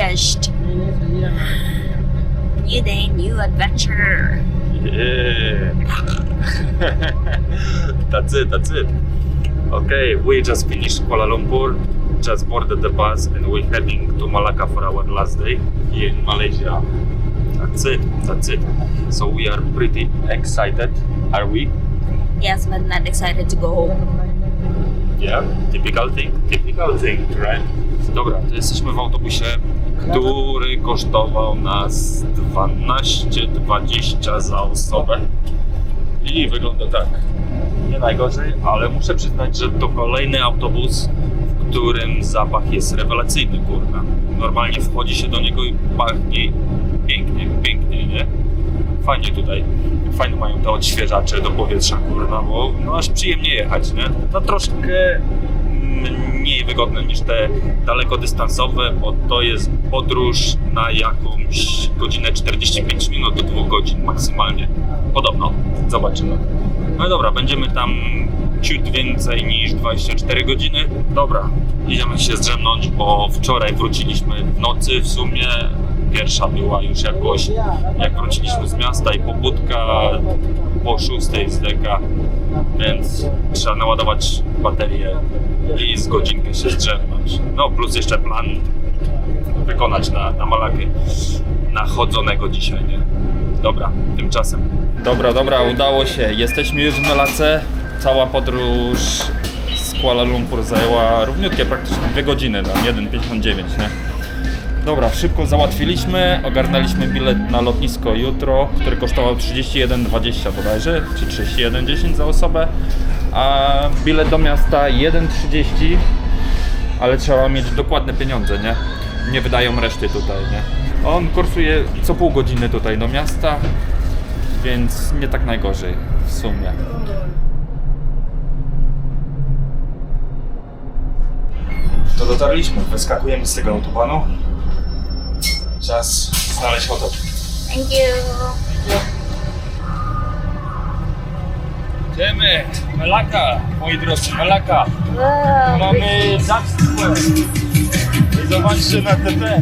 Cześć. New day, new adventure. Yeah. That's it. Okay, we just finished Kuala Lumpur, just boarded the bus and we're heading to Malacca for our last day here in Malaysia. That's it. So we are pretty excited, are we? Yes, but not excited to go home. Yeah, typical thing, right? Dobra, to jesteśmy w autobusie, który kosztował nas 12,20 za osobę i wygląda tak. Nie najgorzej, ale muszę przyznać, że to kolejny autobus, w którym zapach jest rewelacyjny, kurna. Normalnie wchodzi się do niego i pachnie pięknie, nie? Fajnie tutaj, fajnie mają te odświeżacze do powietrza, kurna, bo no aż przyjemnie jechać, nie? No troszkę mniej wygodne niż te dalekodystansowe, bo to jest podróż na jakąś godzinę 45 minut do 2 godzin maksymalnie. Podobno, zobaczymy. No dobra, będziemy tam ciut więcej niż 24 godziny. Dobra, idziemy się zdrzemnąć, bo wczoraj wróciliśmy w nocy w sumie. Pierwsza była już jakoś, jak wróciliśmy z miasta i pobudka po 6 z deka, więc trzeba naładować baterię i z godzinkę się zdrzemnąć. No plus jeszcze plan wykonać na Malackę, na chodzonego dzisiaj, nie? Dobra, tymczasem. Dobra, udało się. Jesteśmy już w Malacce. Cała podróż z Kuala Lumpur zajęła równiutkie, praktycznie 2 godziny, tam 1,59, nie? Dobra, szybko załatwiliśmy, ogarnęliśmy bilet na lotnisko jutro, który kosztował 31,20 bodajże, czy 31,10 za osobę, a bilet do miasta 1,30, ale trzeba mieć dokładne pieniądze, nie? Nie wydają reszty tutaj, nie? On kursuje co pół godziny tutaj do miasta, więc nie tak najgorzej w sumie. To dotarliśmy, wyskakujemy z tego autobanu. Czas znaleźć hotel. Thank you. Idziemy! Malacca, moi drodzy, Malacca. Wow. Mamy Dutch Square. I zobaczcie na TT.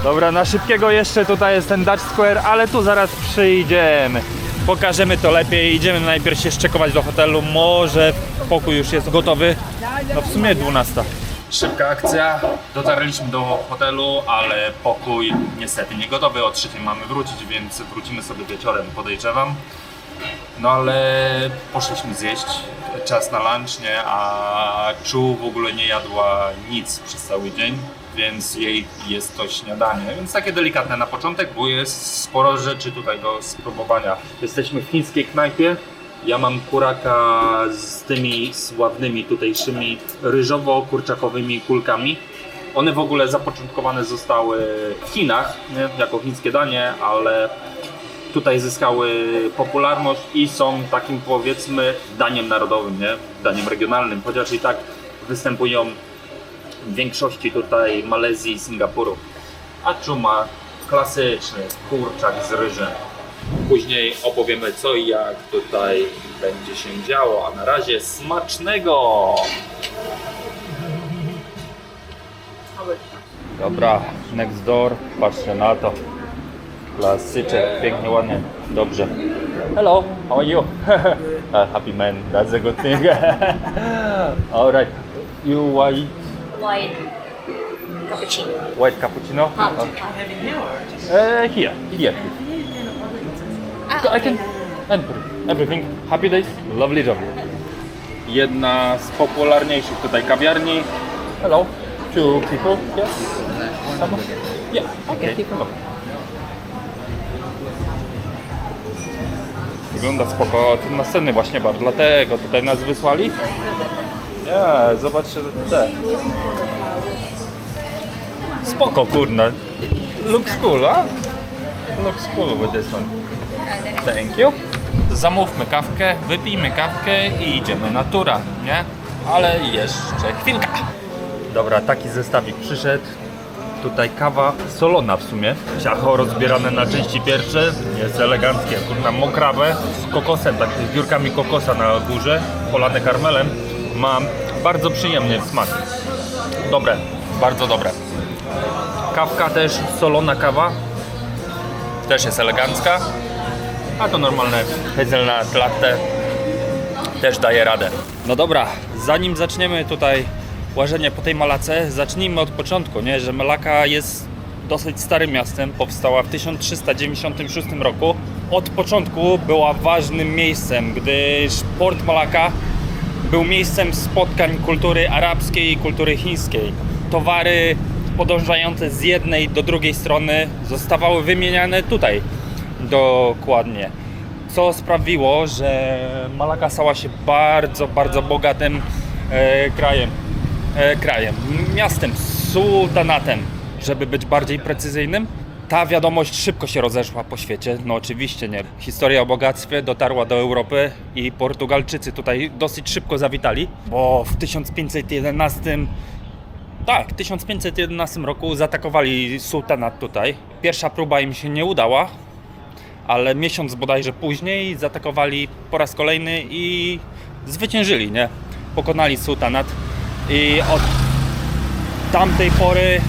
Dobra, na szybkiego jeszcze tutaj jest ten Dutch Square, ale tu zaraz przyjdziemy. Pokażemy to lepiej, idziemy najpierw się szczekować do hotelu, może pokój już jest gotowy, no w sumie 12. Szybka akcja, dotarliśmy do hotelu, ale pokój niestety nie gotowy, o 3 mamy wrócić, więc wrócimy sobie wieczorem, podejrzewam. No ale poszliśmy zjeść, czas na lunch, nie? A Chu w ogóle nie jadła nic przez cały dzień, więc jej jest to śniadanie, więc takie delikatne na początek, bo jest sporo rzeczy tutaj do spróbowania. Jesteśmy w chińskiej knajpie. Ja mam kuraka z tymi sławnymi tutejszymi ryżowo-kurczakowymi kulkami. One w ogóle zapoczątkowane zostały w Chinach, nie? Jako chińskie danie, ale tutaj zyskały popularność i są takim, powiedzmy, daniem narodowym, nie? Daniem regionalnym, chociaż i tak występują w większości tutaj Malezji i Singapuru. A Chu ma klasyczny kurczak z ryżem. Później opowiemy co i jak tutaj będzie się działo, a na razie smacznego! Dobra, next door, patrzcie na to. Klasyczek, pięknie, ładnie, dobrze. Hello, how are you? Happy man, that's a good thing. Alright, you white? White cappuccino. White cappuccino? Hot. Here. I can enter everything. Happy days, lovely job. Jedna z popularniejszych tutaj kawiarni. Hello, 2 people, yes? Someone? Yeah, okay. Wygląda spoko, to następny właśnie bar, dlatego tutaj nas wysłali. Ja, zobaczcie te. Spoko, kurna. Looks cool, a? Looks cool with this one. Thank you. Zamówmy kawkę, wypijmy kawkę i idziemy na tura, nie? Ale jeszcze chwilka. Dobra, taki zestawik przyszedł. Tutaj kawa solona w sumie. Ciacho rozbierane na części pierwsze. Jest eleganckie. Kurna, mokrawę z kokosem, tak z biurkami kokosa na górze, polane karmelem. Ma bardzo przyjemny smak. Dobre, bardzo dobre. Kawka też, solona kawa. Też jest elegancka. A to normalne hazelnut latte też daje radę. No dobra, zanim zaczniemy tutaj łażenie po tej Malace, zacznijmy od początku, nie? Że Malaka jest dosyć starym miastem, powstała w 1396 roku. Od początku była ważnym miejscem, gdyż port Malaka był miejscem spotkań kultury arabskiej i kultury chińskiej. Towary podążające z jednej do drugiej strony zostawały wymieniane tutaj dokładnie. Co sprawiło, że Malaka stała się bardzo, bardzo bogatym miastem, sułtanatem, żeby być bardziej precyzyjnym. Ta wiadomość szybko się rozeszła po świecie, no oczywiście nie. Historia o bogactwie dotarła do Europy i Portugalczycy tutaj dosyć szybko zawitali, bo w 1511 roku zaatakowali sułtanat tutaj. Pierwsza próba im się nie udała, ale miesiąc bodajże później zaatakowali po raz kolejny i zwyciężyli, nie? Pokonali sułtanat i od tamtej pory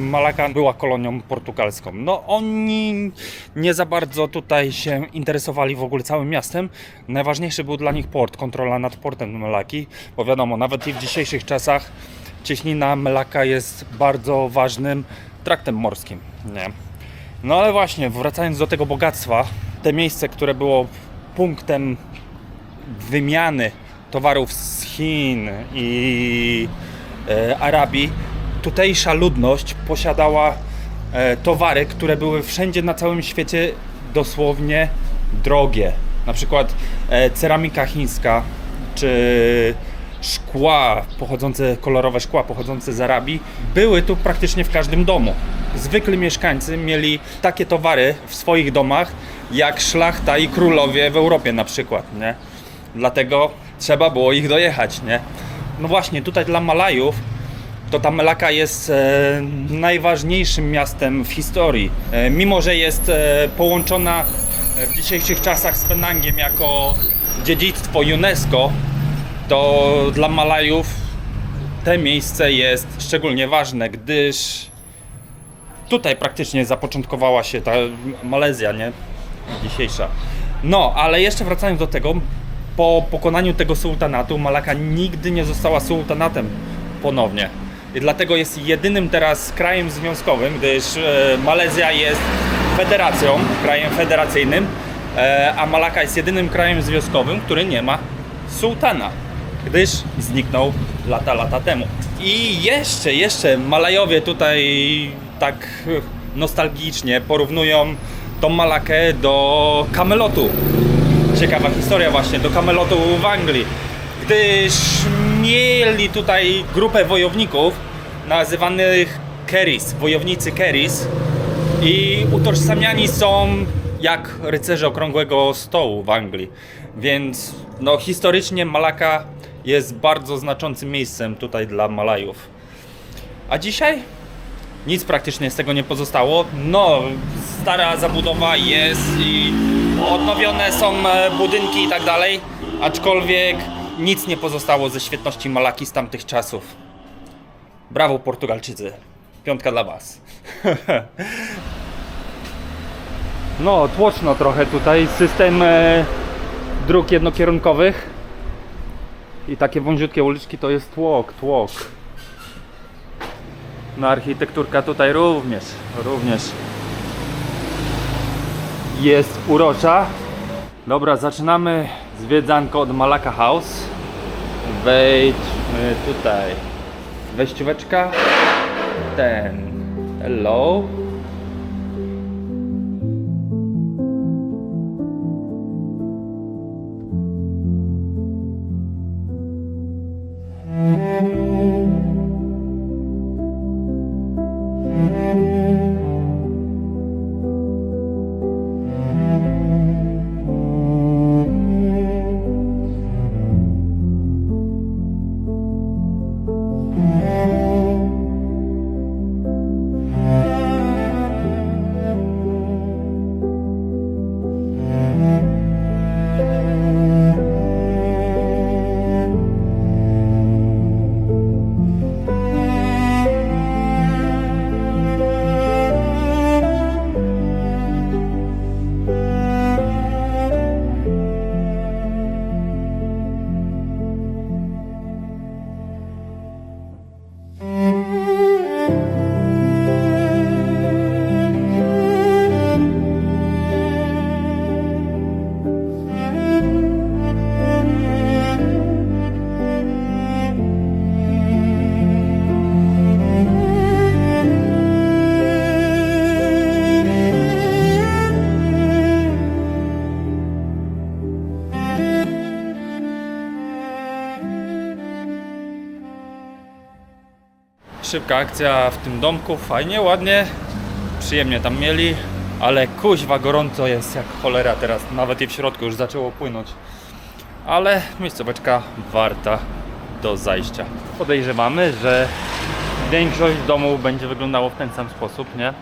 Malaka była kolonią portugalską. No oni nie za bardzo tutaj się interesowali w ogóle całym miastem. Najważniejszy był dla nich port, kontrola nad portem Malaki, bo wiadomo, nawet i w dzisiejszych czasach cieśnina Malaka jest bardzo ważnym traktem morskim, nie? No ale właśnie, wracając do tego bogactwa, te miejsce, które było punktem wymiany towarów z Chin i Arabii, tutejsza ludność posiadała towary, które były wszędzie na całym świecie dosłownie drogie. Na przykład ceramika chińska, czy kolorowe szkła pochodzące z Arabii, były tu praktycznie w każdym domu. Zwykli mieszkańcy mieli takie towary w swoich domach, jak szlachta i królowie w Europie na przykład, nie? Dlatego trzeba było ich dojechać, nie? No właśnie, tutaj dla Malajów to ta Malaka jest najważniejszym miastem w historii. Mimo że jest połączona w dzisiejszych czasach z Penangiem jako dziedzictwo UNESCO, to dla Malajów to miejsce jest szczególnie ważne, gdyż tutaj praktycznie zapoczątkowała się ta Malezja, nie? Dzisiejsza. No, ale jeszcze wracając do tego, po pokonaniu tego sułtanatu Malaka nigdy nie została sułtanatem ponownie. I dlatego jest jedynym teraz krajem związkowym, gdyż Malezja jest federacją, krajem federacyjnym, a Malaka jest jedynym krajem związkowym, który nie ma sułtana, gdyż zniknął lata temu. I jeszcze Malajowie tutaj tak nostalgicznie porównują tą Malakę do Kamelotu. Ciekawa historia właśnie, do Kamelotu w Anglii, gdyż mieli tutaj grupę wojowników nazywanych Kerrys, wojownicy Kerrys, i utożsamiani są jak rycerze okrągłego stołu w Anglii, więc no historycznie Malaka jest bardzo znaczącym miejscem tutaj dla Malajów. A dzisiaj? Nic praktycznie z tego nie pozostało. No, stara zabudowa jest i odnowione są budynki i tak dalej, aczkolwiek nic nie pozostało ze świetności Malaki z tamtych czasów. Brawo Portugalczycy, 5 dla was. No, tłoczno trochę tutaj, system dróg jednokierunkowych i takie wąziutkie uliczki to jest tłok. No, architekturka tutaj również jest urocza. Dobra, zaczynamy zwiedzanko od Malaka House. Wejdźmy tutaj. Wejścióweczka. Hello. Szybka akcja w tym domku, fajnie, ładnie, przyjemnie tam mieli, ale kuźwa gorąco jest jak cholera teraz, nawet i w środku już zaczęło płynąć. Ale miejscóweczka warta do zajścia. Podejrzewamy, że większość domów będzie wyglądało w ten sam sposób, nie?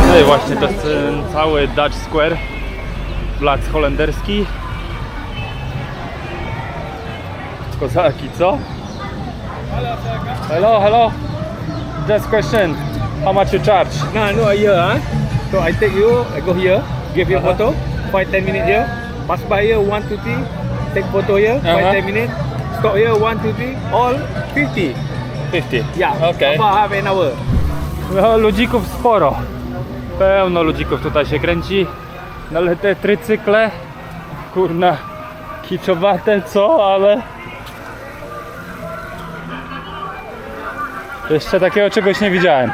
No i właśnie to jest ten cały Dutch Square, plac holenderski. Kozaki, co? Hello, hello. Just question. How much you charge? No, here, huh? So I take you, I go here, give you photo, 5-10 minutes here, pass by here, 1, 2, 3, take photo here, 5-10 minutes, stop here, 1, 2, 3, all 50. 50. Yeah, Okay. about half an hour. No, ludzików sporo. Pełno ludzików tutaj się kręci. No ale te trycykle, kurna, kiczowate, co? Ale jeszcze takiego czegoś nie widziałem.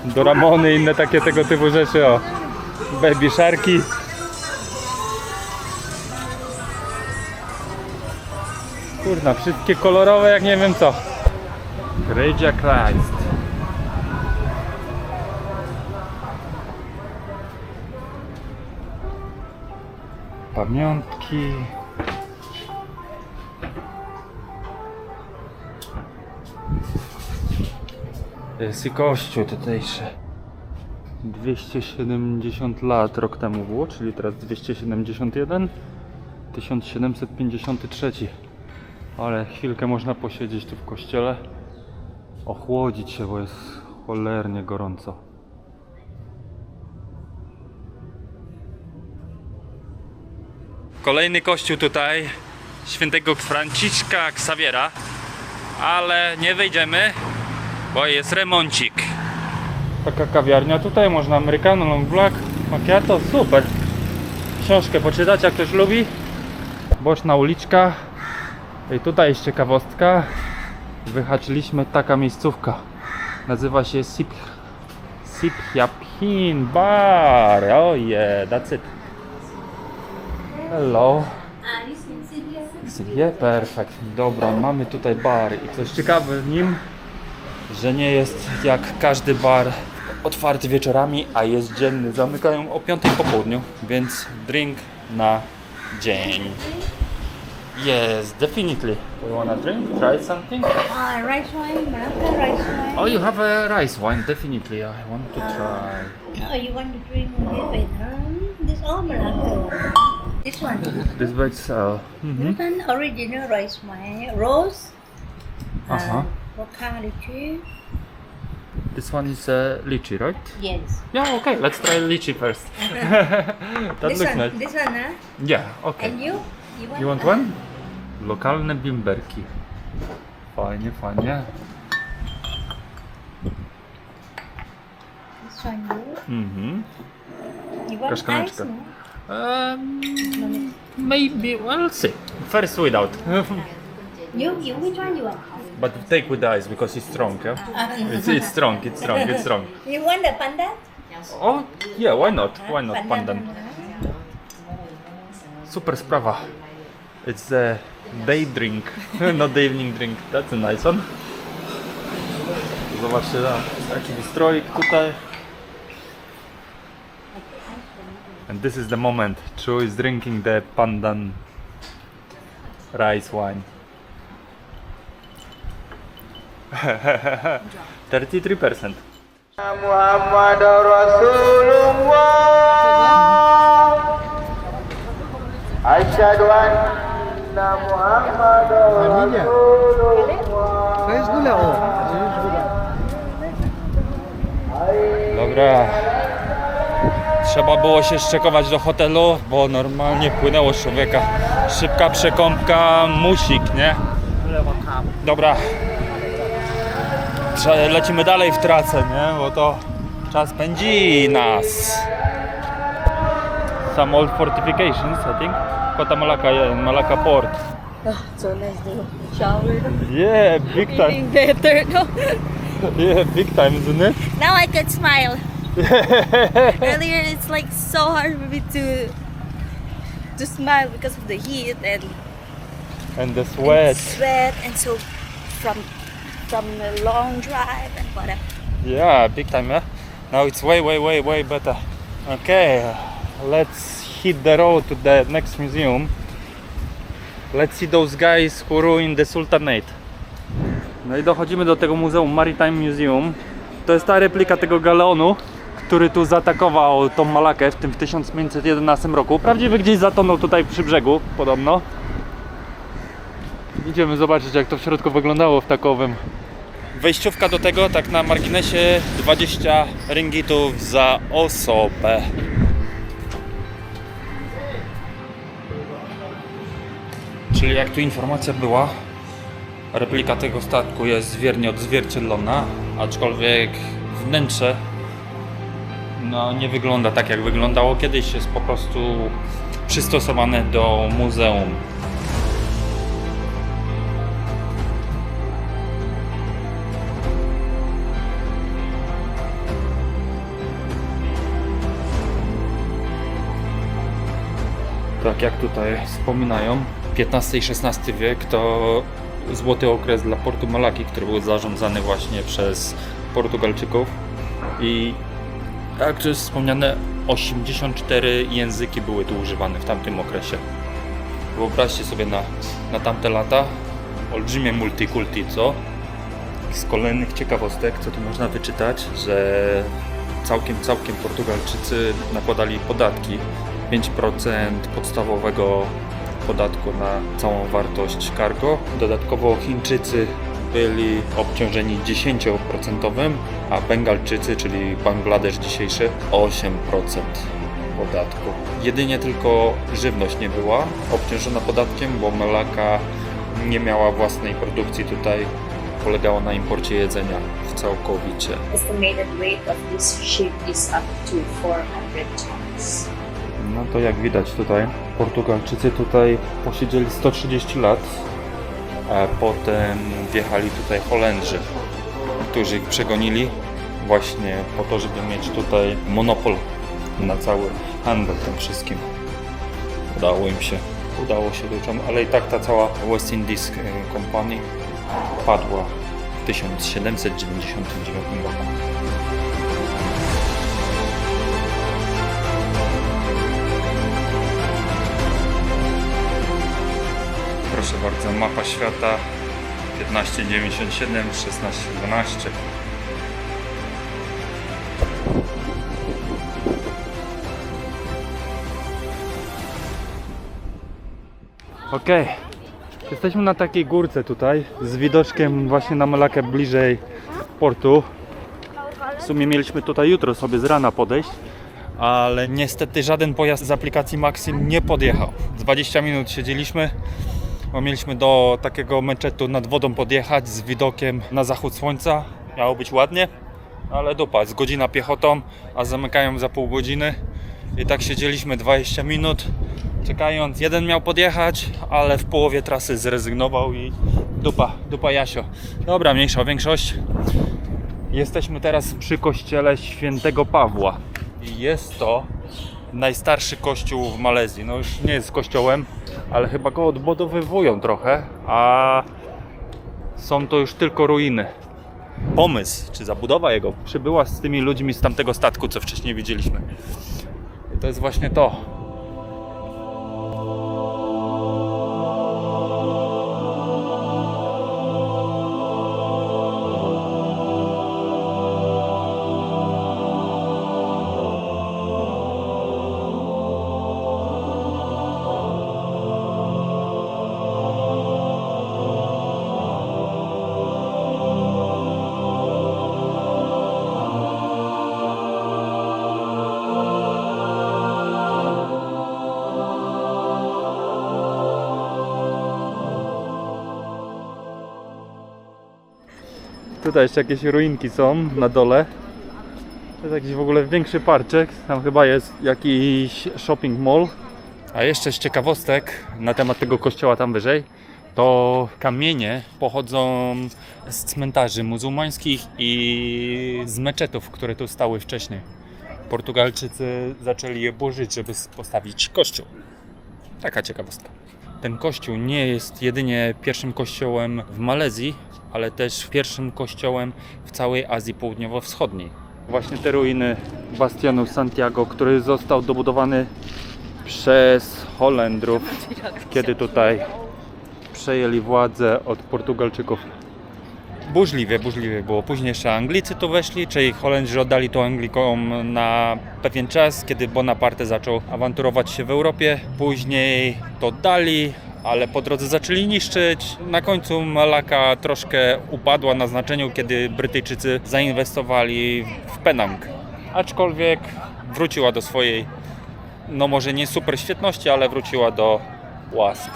Doramony i inne takie tego typu rzeczy, o. Baby sharki. Kurna, wszystkie kolorowe jak nie wiem co. Rage Christ. Pamiątki. Jest i kościół tutejszy. 270 lat rok temu było, czyli teraz 271. 1753. Ale chwilkę można posiedzieć tu w kościele. Ochłodzić się, bo jest cholernie gorąco. Kolejny kościół tutaj świętego Franciszka Xaviera, ale nie wejdziemy, bo jest remoncik. Taka kawiarnia tutaj, można americano, long black, macchiato, super. Książkę poczytać, jak ktoś lubi. Boczna uliczka. I tutaj jest ciekawostka. Wyhaczyliśmy taka miejscówka. Nazywa się Sipiapin Bar. Oh yeah, that's it. Hello. Yeah, perfekt. Dobra, mamy tutaj bar i coś ciekawe w nim, że nie jest jak każdy bar otwarty wieczorami, a jest dzienny. Zamykają o 5 po południu, więc drink na dzień. Yes, definitely. You wanna drink? Try something? Rice wine, Malacca rice wine. Oh, you have a rice wine. Definitely, I want to try. Oh, you want to drink with this all Malacca. This one. This bakes. This one original rice wine, rose. Uh-huh. Vodka lychee. This one is lychee, right? Yes. Yeah. Okay. Let's try lychee first. That This looks one. nice. This one, huh? Yeah. Okay. And you? You want one? Lokalne bimberki. Fajnie, fajnie. This one you. Mhm. You want Kaszkaneczka. ice? No? No, no. Maybe. We'll see. First without. You which one you want? But take with the ice because it's strong, yeah? It's strong, it's strong, it's strong. You want the pandan? Oh, yeah, why not? Why not pandan? huh? Super sprawa. It's a day drink, not the evening drink. That's a nice one. Zobaczcie, taki wystroik tutaj. And this is the moment. Chu is drinking the pandan rice wine. 33%. Muhammad Rasulullah Asyhadu anna Muhammad Rasulullah. Saya gula oh. Love Dobra. Trzeba było się szczekować do hotelu, bo normalnie płynęło z człowieka. Szybka przekąpka, musik, nie? Dobra. Lecimy dalej w trasę, nie? Bo to czas pędzi nas. Some old fortifications, I think. Kota Malacca, yeah, Malacca port. So nice day. Shower. Yeah, big time. Feeling better, no? Yeah, big time, isn't it? Now I can smile. Earlier it's like so hard for me to smile because of the heat And the sweat. sweat and so from the long drive and whatever. Yeah, big time, yeah? Now it's way better. Okay, let's hit the road to the next museum. Let's see those guys who ruined the Sultanate. No i dochodzimy do tego muzeum, Maritime Museum. To jest ta replika tego galeonu, który tu zaatakował tą Malackę w tym w 1511 roku. Prawdziwy gdzieś zatonął tutaj przy brzegu, podobno. Idziemy zobaczyć, jak to w środku wyglądało w takowym. Wejściówka do tego, tak na marginesie, 20 ringgitów za osobę. Czyli jak tu informacja była, replika tego statku jest wiernie odzwierciedlona, aczkolwiek wnętrze no, nie wygląda tak, jak wyglądało kiedyś, jest po prostu przystosowane do muzeum. Tak jak tutaj wspominają, XV i XVI wiek to złoty okres dla portu Malaki, który był zarządzany właśnie przez Portugalczyków i jak to jest wspomniane, 84 języki były tu używane w tamtym okresie. Wyobraźcie sobie na tamte lata olbrzymie multikulti, co? Z kolejnych ciekawostek, co tu można wyczytać, że całkiem Portugalczycy nakładali podatki. 5% podstawowego podatku na całą wartość cargo. Dodatkowo Chińczycy byli obciążeni 10%, a Bengalczycy, czyli Bangladesz dzisiejszy, 8% podatku. Jedynie tylko żywność nie była obciążona podatkiem, bo Malacca nie miała własnej produkcji tutaj. Polegało na imporcie jedzenia całkowicie. Estimated weight of this ship is up to 400 tons. No to jak widać tutaj, Portugalczycy tutaj posiedzieli 130 lat, a potem wjechali tutaj Holendrzy, którzy ich przegonili właśnie po to, żeby mieć tutaj monopol na cały handel tym wszystkim. Udało się dużo, ale i tak ta cała West Indies Company padła w 1799 roku. Proszę bardzo, mapa świata 1597, 1612. Okej, jesteśmy na takiej górce tutaj z widoczkiem właśnie na Malackę bliżej portu. W sumie mieliśmy tutaj jutro sobie z rana podejść, ale niestety żaden pojazd z aplikacji Maxim nie podjechał. 20 minut siedzieliśmy, bo mieliśmy do takiego meczetu nad wodą podjechać z widokiem na zachód słońca. Miało być ładnie, ale dupa, jest godzina piechotą, a zamykają za pół godziny. I tak siedzieliśmy 20 minut czekając. Jeden miał podjechać, ale w połowie trasy zrezygnował i dupa Jasio. Dobra, mniejsza o większość. Jesteśmy teraz przy kościele Świętego Pawła. I jest to najstarszy kościół w Malezji. No już nie jest kościołem, ale chyba go odbudowywują trochę, a są to już tylko ruiny. Pomysł, czy zabudowa jego przybyła z tymi ludźmi z tamtego statku, co wcześniej widzieliśmy. I to jest właśnie to. Tutaj jeszcze jakieś ruinki są na dole. To jest jakiś w ogóle większy parczek. Tam chyba jest jakiś shopping mall. A jeszcze z ciekawostek na temat tego kościoła tam wyżej, to kamienie pochodzą z cmentarzy muzułmańskich i z meczetów, które tu stały wcześniej. Portugalczycy zaczęli je burzyć, żeby postawić kościół. Taka ciekawostka. Ten kościół nie jest jedynie pierwszym kościołem w Malezji, ale też pierwszym kościołem w całej Azji Południowo-Wschodniej. Właśnie te ruiny Bastianu Santiago, który został dobudowany przez Holendrów, kiedy tutaj przejęli władzę od Portugalczyków. Burzliwie było. Później jeszcze Anglicy tu weszli, czyli Holendrzy oddali to Anglikom na pewien czas, kiedy Bonaparte zaczął awanturować się w Europie. Później to dali, ale po drodze zaczęli niszczyć. Na końcu Malakka troszkę upadła na znaczeniu, kiedy Brytyjczycy zainwestowali w Penang. Aczkolwiek wróciła do swojej, no może nie super świetności, ale wróciła do łask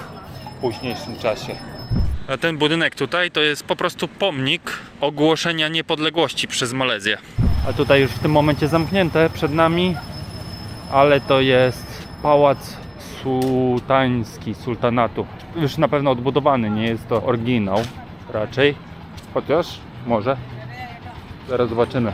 w późniejszym czasie. A ten budynek tutaj to jest po prostu pomnik ogłoszenia niepodległości przez Malezję. A tutaj już w tym momencie zamknięte przed nami, ale to jest pałac sułtański, sultanatu. Już na pewno odbudowany, nie jest to oryginał raczej, chociaż może. Zaraz zobaczymy.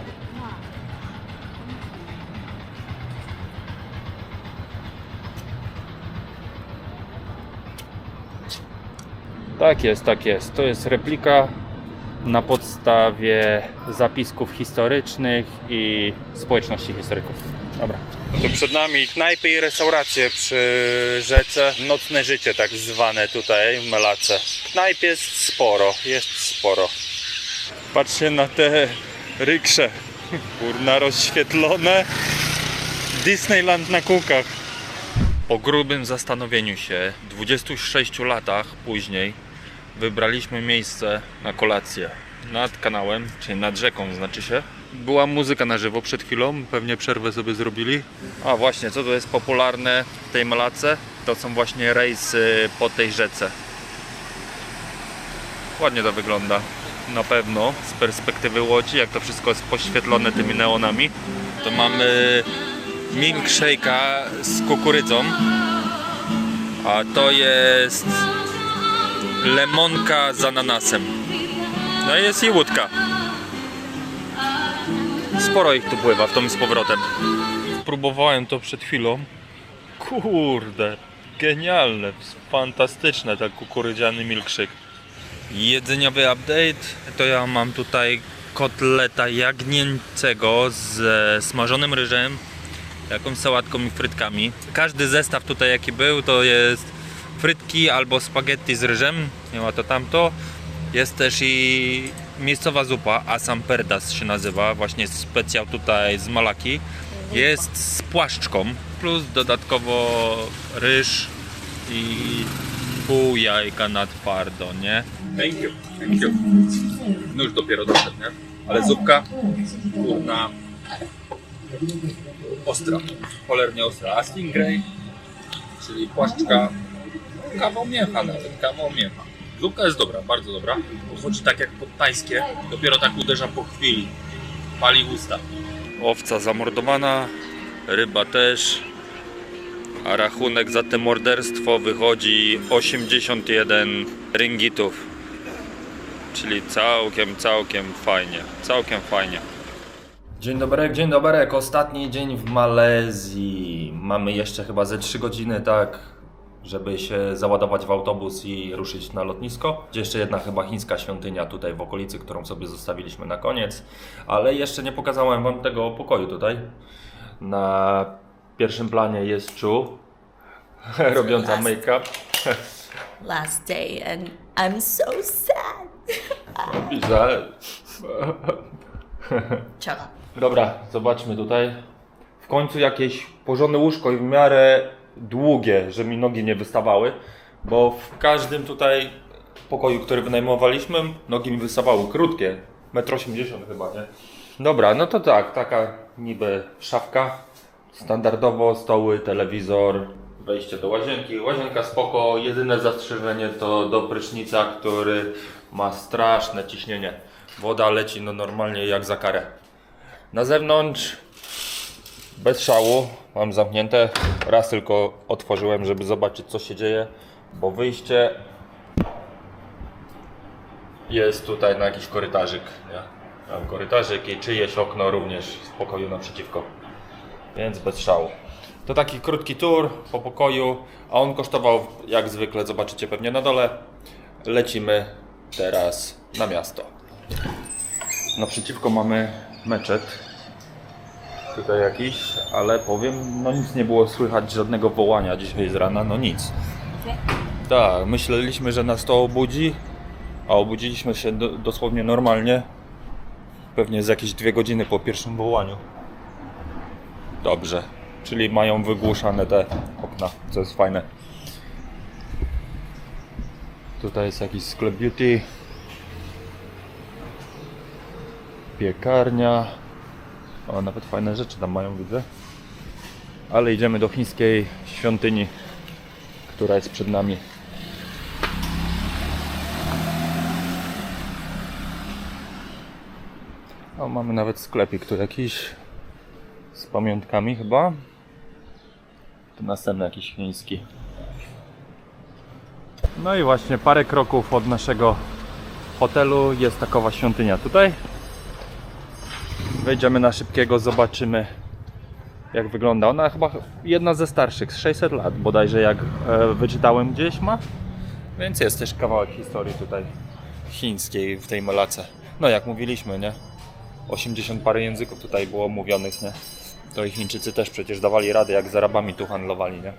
Tak jest. To jest replika na podstawie zapisków historycznych i społeczności historyków. Dobra. To przed nami knajpy i restauracje przy rzece. Nocne życie tak zwane tutaj w Malacce. Knajp jest sporo. Patrzcie na te ryksze. Kurna, rozświetlone. Disneyland na kółkach. Po grubym zastanowieniu się, 26 latach później, wybraliśmy miejsce na kolację nad kanałem, czyli nad rzeką znaczy się. Była muzyka na żywo przed chwilą, pewnie przerwę sobie zrobili. A właśnie, co to jest popularne w tej Malacce? To są właśnie rejsy po tej rzece. Ładnie to wygląda, na pewno, z perspektywy Łodzi, jak to wszystko jest poświetlone tymi neonami. To mamy milkshake'a z kukurydzą, a to jest lemonka z ananasem. No i jest i łódka. Sporo ich tu pływa w tom z powrotem. Próbowałem to przed chwilą. Kurde, genialne, fantastyczne, ten kukurydziany milkshake. Jedzeniowy update, to ja mam tutaj kotleta jagnięcego z smażonym ryżem, jakąś sałatką i frytkami. Każdy zestaw tutaj jaki był, to jest frytki albo spaghetti z ryżem, nie ma to tamto. Jest też i miejscowa zupa, asam perdas się nazywa, właśnie specjał tutaj z Malakki. Jest z płaszczką, plus dodatkowo ryż i pół jajka na twardo, nie? Thank you. No już dopiero doszedł, nie? Ale zupka, kurna, ostra, cholernie ostra. A stingray, czyli płaszczka, kawał mięcha nawet, Zupka jest dobra, bardzo dobra. Podchodzi tak jak pod tajskie, dopiero tak uderza po chwili. Pali usta. Owca zamordowana, ryba też. A rachunek za te morderstwo wychodzi 81 ringgitów. Czyli całkiem fajnie. Dzień dobry. Ostatni dzień w Malezji. Mamy jeszcze chyba ze 3 godziny, tak, żeby się załadować w autobus i ruszyć na lotnisko. Jeszcze jedna chyba chińska świątynia tutaj w okolicy, którą sobie zostawiliśmy na koniec. Ale jeszcze nie pokazałem wam tego pokoju tutaj. Na pierwszym planie jest Chu, robiąca make-up. Last day and I'm so sad. Ciao. Dobra, zobaczmy tutaj. W końcu jakieś porządne łóżko i w miarę długie, że mi nogi nie wystawały. Bo w każdym tutaj pokoju, który wynajmowaliśmy, nogi mi wystawały krótkie. 1,80 m chyba, nie? Dobra, no to tak, taka niby szafka. Standardowo stoły, telewizor, wejście do łazienki. Łazienka spoko, jedyne zastrzeżenie to do prysznica, który ma straszne ciśnienie. Woda leci no normalnie jak za karę. Na zewnątrz bez szału, mam zamknięte. Raz tylko otworzyłem, żeby zobaczyć co się dzieje, bo wyjście jest tutaj na jakiś korytarzyk. Nie? Tam korytarzyk i czyjeś okno również w pokoju naprzeciwko. Więc bez szału. To taki krótki tour po pokoju, a on kosztował jak zwykle, zobaczycie pewnie na dole. Lecimy teraz na miasto. Naprzeciwko mamy meczet. Tutaj jakiś, ale powiem, no nic nie było słychać, żadnego wołania dzisiaj z rana, no nic. Tak, myśleliśmy, że nas to obudzi, a obudziliśmy się dosłownie normalnie. Pewnie z jakieś 2 godziny po pierwszym wołaniu. Dobrze, czyli mają wygłuszane te okna, co jest fajne. Tutaj jest jakiś sklep beauty. Piekarnia. O, nawet fajne rzeczy tam mają, widzę. Ale idziemy do chińskiej świątyni, która jest przed nami. O, mamy nawet sklepik tu jakiś z pamiątkami chyba. Tu następny jakiś chiński. No i właśnie parę kroków od naszego hotelu jest takowa świątynia tutaj. Wejdziemy na szybkiego, zobaczymy jak wygląda. Ona chyba jedna ze starszych, z 600 lat bodajże, jak wyczytałem gdzieś ma. Więc jest też kawałek historii tutaj chińskiej w tej Melace. No jak mówiliśmy, nie? 80 parę języków tutaj było mówionych, nie? To i Chińczycy też przecież dawali radę, jak z Arabami tu handlowali, nie?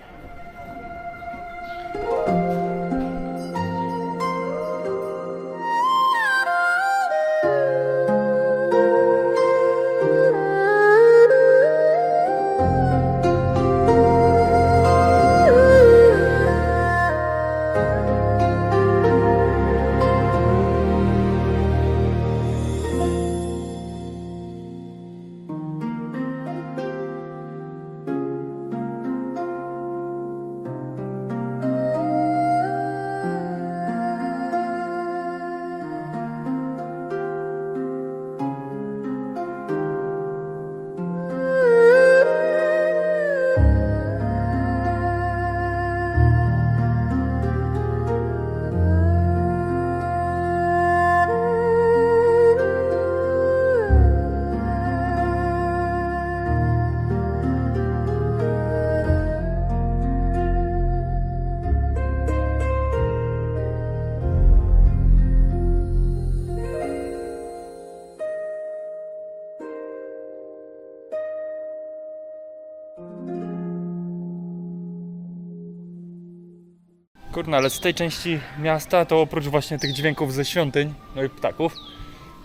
Kurna, ale z tej części miasta to oprócz właśnie tych dźwięków ze świątyń, no i ptaków,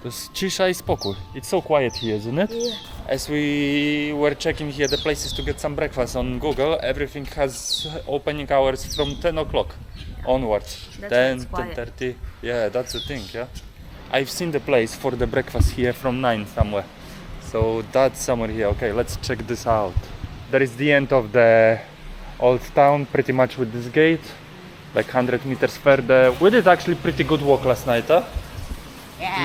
to jest cisza i spokój. It's so quiet here, isn't it? Yeah. As we were checking here the places to get some breakfast on Google, everything has opening hours from 10 o'clock onwards. That's 10, why it's quiet. 10:30. Yeah, that's the thing, yeah. I've seen the place for the breakfast here from 9 somewhere. So that's somewhere here. Okay, let's check this out. There is the end of the old town, pretty much with this gate. Like 100 meters further. We did actually pretty good walk last night, huh?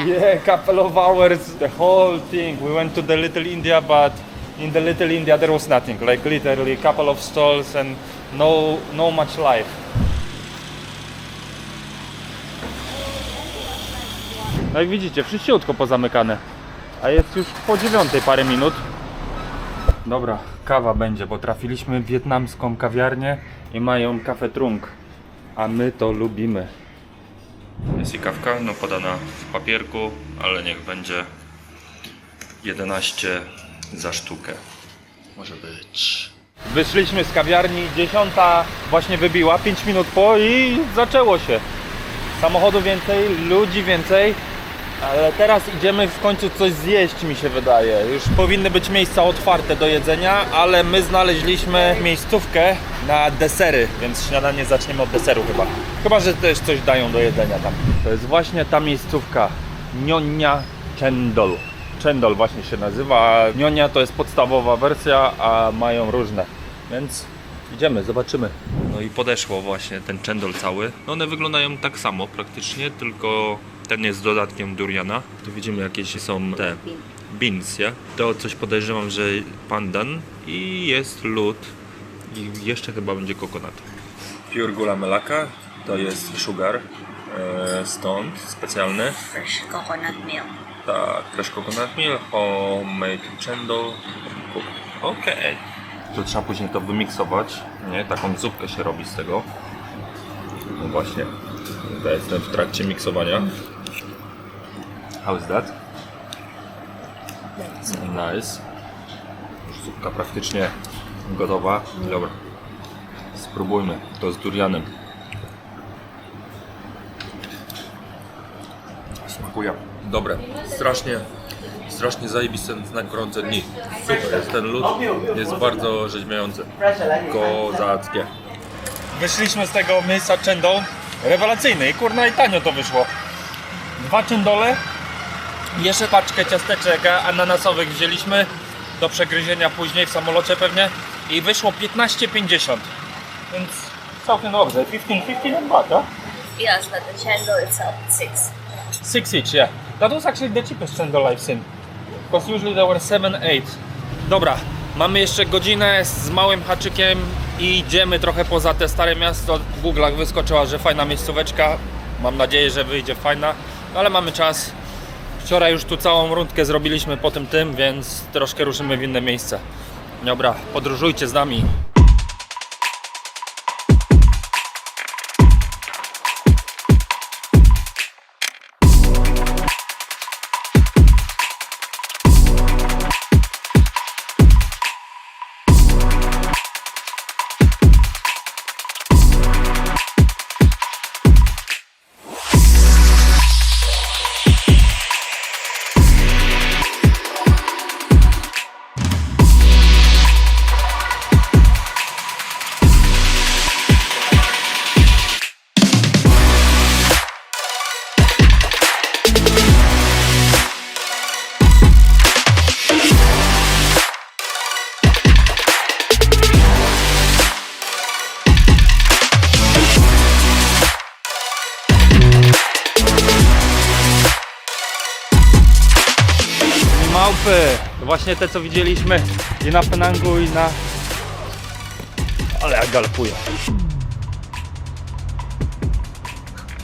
Yeah, couple of hours, the whole thing. We went to the Little India, but in the Little India there was nothing. Like literally a couple of stalls and no much life. No jak widzicie, wszyściutko pozamykane. A jest już po 9 parę minut. Dobra, kawa będzie, bo trafiliśmy w wietnamską kawiarnię i mają kafę trunk. A my to lubimy. Jest i kawka, no podana w papierku, ale niech będzie 11 za sztukę. Może być. Wyszliśmy z kawiarni, 10 właśnie wybiła, 5 minut po i zaczęło się. Samochodu więcej, ludzi więcej. Ale teraz idziemy w końcu coś zjeść, mi się wydaje. Już powinny być miejsca otwarte do jedzenia, ale my znaleźliśmy miejscówkę na desery, więc śniadanie zaczniemy od deseru chyba. Chyba że też coś dają do jedzenia tam. To jest właśnie ta miejscówka Nyonya Chendol. Chendol właśnie się nazywa. Nyonya to jest podstawowa wersja, a mają różne. Więc idziemy, zobaczymy. No i podeszło właśnie ten chendol cały. No one wyglądają tak samo praktycznie, tylko Ten jest z dodatkiem duriana. Tu widzimy jakieś są te beans, ja? To coś podejrzewam, że pandan i jest lód i jeszcze chyba będzie kokonat. Pure Gula Melaka to jest sugar, stąd specjalny. Fresh coconut milk. Tak, fresh coconut milk, homemade chendol. Okej. Tu trzeba później to wymiksować, nie? Taką zupkę się robi z tego. No właśnie, ja jestem w trakcie miksowania. How is that? Nice. Już zupka praktycznie gotowa. Dobra. Spróbujmy. To z durianem. Smakuje. Dobre. Strasznie zajebiste na gorące dni. Super jest ten lód. Jest bardzo rzeźbiający. Kozackie. Wyszliśmy z tego miejsca chendol. Rewelacyjny i kurna i tanio to wyszło. 2 chendole. Jeszcze paczkę ciasteczek ananasowych wzięliśmy do przegryzienia później w samolocie pewnie i wyszło 15,50, więc całkiem dobrze. 15 baht, tak? Yes, but the chendol itself is 6. 6 each, yeah. That was actually the cheapest chendol I've seen. Because usually there were 7, 8. Dobra, mamy jeszcze godzinę z małym haczykiem i idziemy trochę poza te stare miasto. W Google'ach wyskoczyła, że fajna miejscóweczka. Mam nadzieję, że wyjdzie fajna, no ale mamy czas. Wczoraj już tu całą rundkę zrobiliśmy po tym, więc troszkę ruszymy w inne miejsce. Dobra, podróżujcie z nami. Małpy, to właśnie te co widzieliśmy i na Penangu i na... Ale jak galopuję.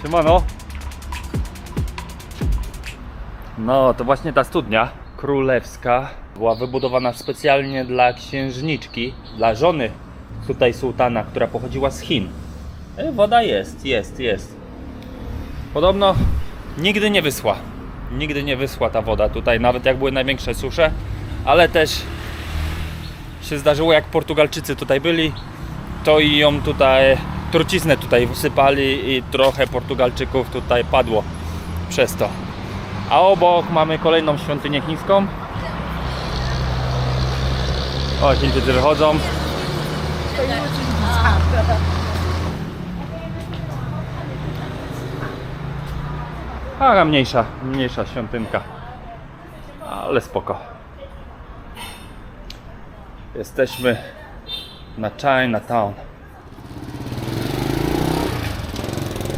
Siemano. No to właśnie ta studnia królewska była wybudowana specjalnie dla księżniczki, dla żony tutaj sułtana, która pochodziła z Chin. Woda jest. Podobno nigdy nie wyschła. Nigdy nie wyschła ta woda tutaj, nawet jak były największe susze, ale też się zdarzyło, jak Portugalczycy tutaj byli, to i ją tutaj, truciznę tutaj wysypali i trochę Portugalczyków tutaj padło przez to. A obok mamy kolejną świątynię chińską. O, Chińczycy wychodzą. Ale mniejsza świątynka, ale spoko. Jesteśmy na Chinatown.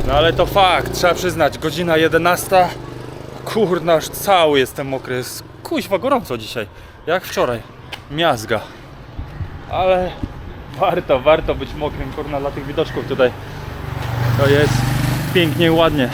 No ale to fakt, trzeba przyznać, godzina 11. Kurna, aż cały jestem mokry. Jest kuźwa gorąco dzisiaj, jak wczoraj. Miazga. Ale warto być mokrym, kurna, dla tych widoczków tutaj. To jest pięknie i ładnie.